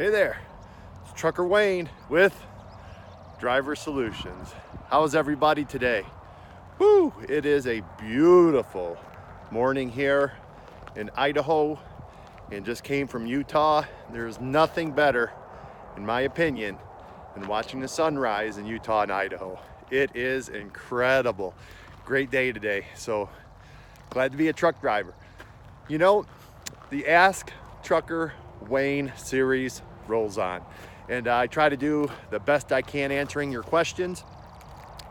Hey there, it's Trucker Wayne with Driver Solutions. How's everybody today? Woo! It is a beautiful morning here in Idaho and just came from Utah. There's nothing better, in my opinion, than watching the sunrise in Utah and Idaho. It is incredible. Great day today, so glad to be a truck driver. You know, the Ask Trucker Wayne series rolls on, and I try to do the best I can answering your questions.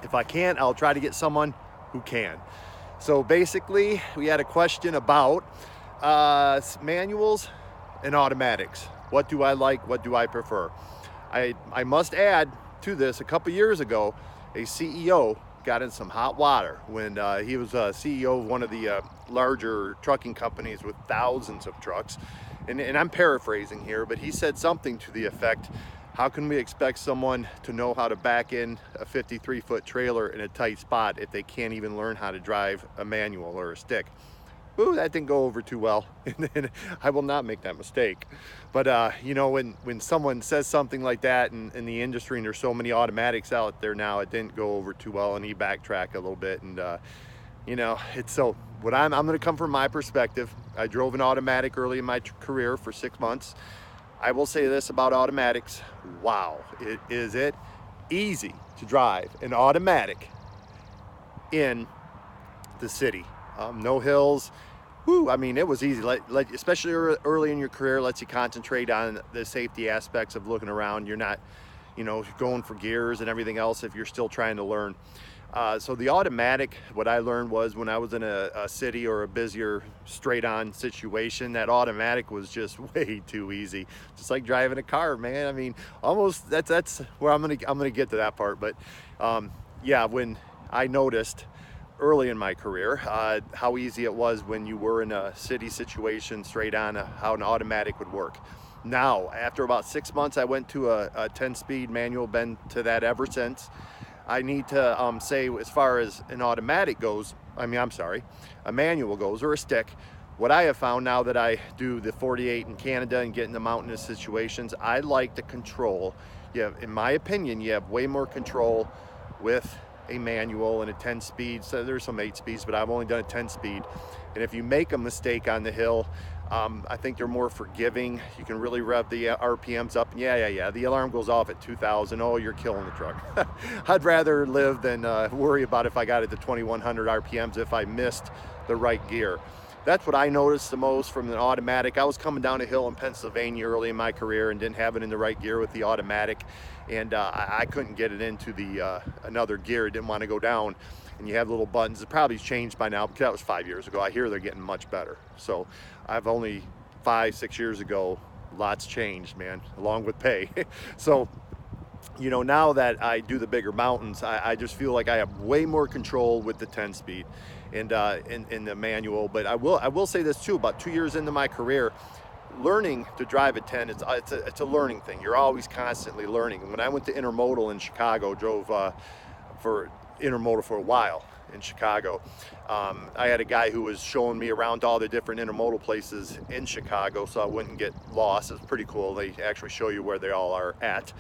If I can't, I'll try to get someone who can. So basically, we had a question about manuals and automatics. What do I like? What do I prefer? I must add to this, a couple years ago, a CEO got in some hot water when he was CEO of one of the larger trucking companies with thousands of trucks. And I'm paraphrasing here, but he said something to the effect, how can we expect someone to know how to back in a 53-foot trailer in a tight spot if they can't even learn how to drive a manual or a stick? Ooh, that didn't go over too well. And I will not make that mistake. But you know, when someone says something like that in the industry, and there's so many automatics out there now, it didn't go over too well, and he backtracked a little bit. And you know, it's so what I'm going to come from my perspective. I drove an automatic early in my career for 6 months. I will say this about automatics: wow, is it easy to drive an automatic in the city. No hills. Woo, I mean, it was easy, especially early in your career. Lets you concentrate on the safety aspects of looking around. You're not, you know, going for gears and everything else if you're still trying to learn. So the automatic, what I learned was when I was in a city or a busier straight on situation, that automatic was just way too easy. Just like driving a car, man. I mean, almost that's where I'm gonna get to that part. But yeah, when I noticed early in my career how easy it was when you were in a city situation straight on, how an automatic would work. Now, after about 6 months, I went to a 10-speed manual, been to that ever since. I need to say, as far as an automatic goes, a manual goes, or a stick, what I have found now that I do the 48 in Canada and get in the mountainous situations, I like the control. In my opinion, you have way more control with a manual and a 10-speed. So there's some 8 speeds, but I've only done a 10-speed. And if you make a mistake on the hill, I think they're more forgiving. You can really rev the RPMs up. And yeah, the alarm goes off at 2,000. Oh, you're killing the truck. I'd rather live than worry about if I got it to 2,100 RPMs if I missed the right gear. That's what I noticed the most from an automatic. I was coming down a hill in Pennsylvania early in my career and didn't have it in the right gear with the automatic, and I couldn't get it into the another gear. It didn't want to go down. And you have little buttons. It probably changed by now, because that was 5 years ago. I hear they're getting much better. So I've only 5-6 years ago, lots changed, man, along with pay. So, you know, now that I do the bigger mountains, I just feel like I have way more control with the 10-speed and in the manual. But I will say this too, about 2 years into my career, learning to drive a 10, it's a learning thing. You're always constantly learning. And when I went to Intermodal in Chicago, drove for Intermodal for a while in Chicago, I had a guy who was showing me around all the different intermodal places in Chicago so I wouldn't get lost. It's pretty cool. They actually show you where they all are at.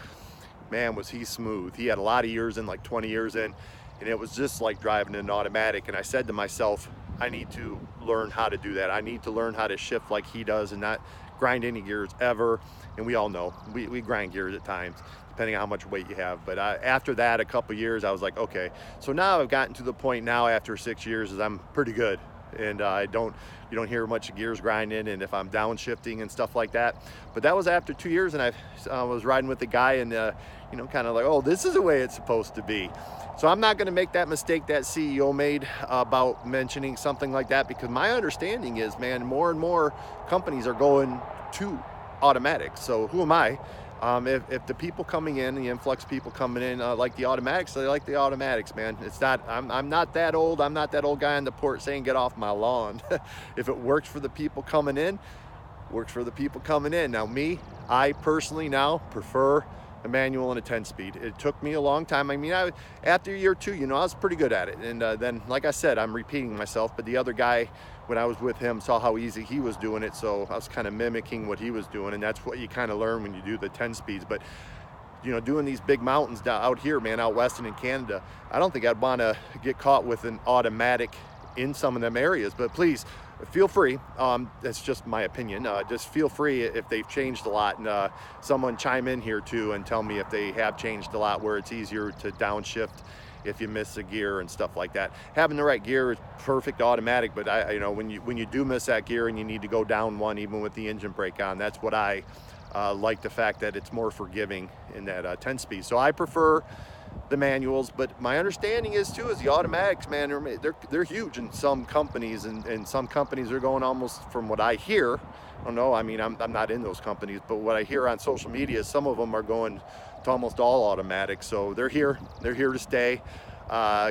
Man, was he smooth. He had a lot of years in, like 20 years in, and it was just like driving an automatic. And I said to myself, I need to learn how to do that. I need to learn how to shift like he does and not grind any gears ever. And we all know we grind gears at times, depending on how much weight you have. But after that, a couple years, I was like, okay. So now I've gotten to the point now after 6 years is I'm pretty good. And you don't hear much gears grinding, and if I'm downshifting and stuff like that. But that was after 2 years, and I was riding with the guy, and you know, kind of like, oh, this is the way it's supposed to be. So I'm not going to make that mistake that CEO made about mentioning something like that, because my understanding is, man, more and more companies are going to automatic. So who am I? If the people coming in, the influx people coming in like the automatics, they like the automatics, man. It's not, I'm not that old. I'm not that old guy on the port saying, get off my lawn. If it works for the people coming in, works for the people coming in. Now me, I personally now prefer a manual and a 10-speed. It took me a long time. I mean, after year 2, you know, I was pretty good at it. And then, like I said, I'm repeating myself, but the other guy, when I was with him, saw how easy he was doing it, so I was kind of mimicking what he was doing, and that's what you kind of learn when you do the 10 speeds. But you know, doing these big mountains out here, man, out west and in Canada, I don't think I'd want to get caught with an automatic in some of them areas. But please feel free, that's just my opinion, just feel free if they've changed a lot, and someone chime in here too and tell me if they have changed a lot where it's easier to downshift if you miss a gear and stuff like that. Having the right gear is perfect automatic, but you know, when you do miss that gear and you need to go down one even with the engine brake on, that's what I like, the fact that it's more forgiving in that 10 speed. So I prefer the manuals, but my understanding is too, is the automatics, man, they're huge in some companies, and some companies are going almost, from what I hear, I don't know, I mean, I'm not in those companies, but what I hear on social media, some of them are going to almost all automatic. So they're here to stay.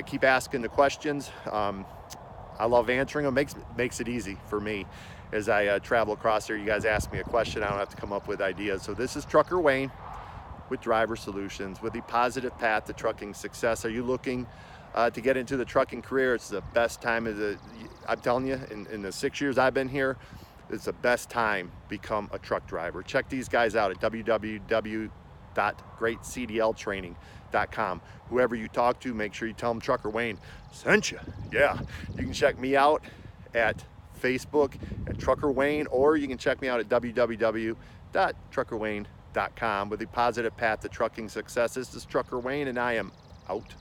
Keep asking the questions. I love answering them. Makes it easy for me as I travel across here. You guys ask me a question, I don't have to come up with ideas. So this is Trucker Wayne with Driver Solutions, with the positive path to trucking success. Are you looking to get into the trucking career? It's the best time I'm telling you, in the 6 years I've been here, it's the best time to become a truck driver. Check these guys out at www.greatcdltraining.com. Whoever you talk to, make sure you tell them Trucker Wayne sent you. Yeah, you can check me out at Facebook at Trucker Wayne, or you can check me out at www.truckerwayne.com with the positive path to trucking success. This is Trucker Wayne, and I am out.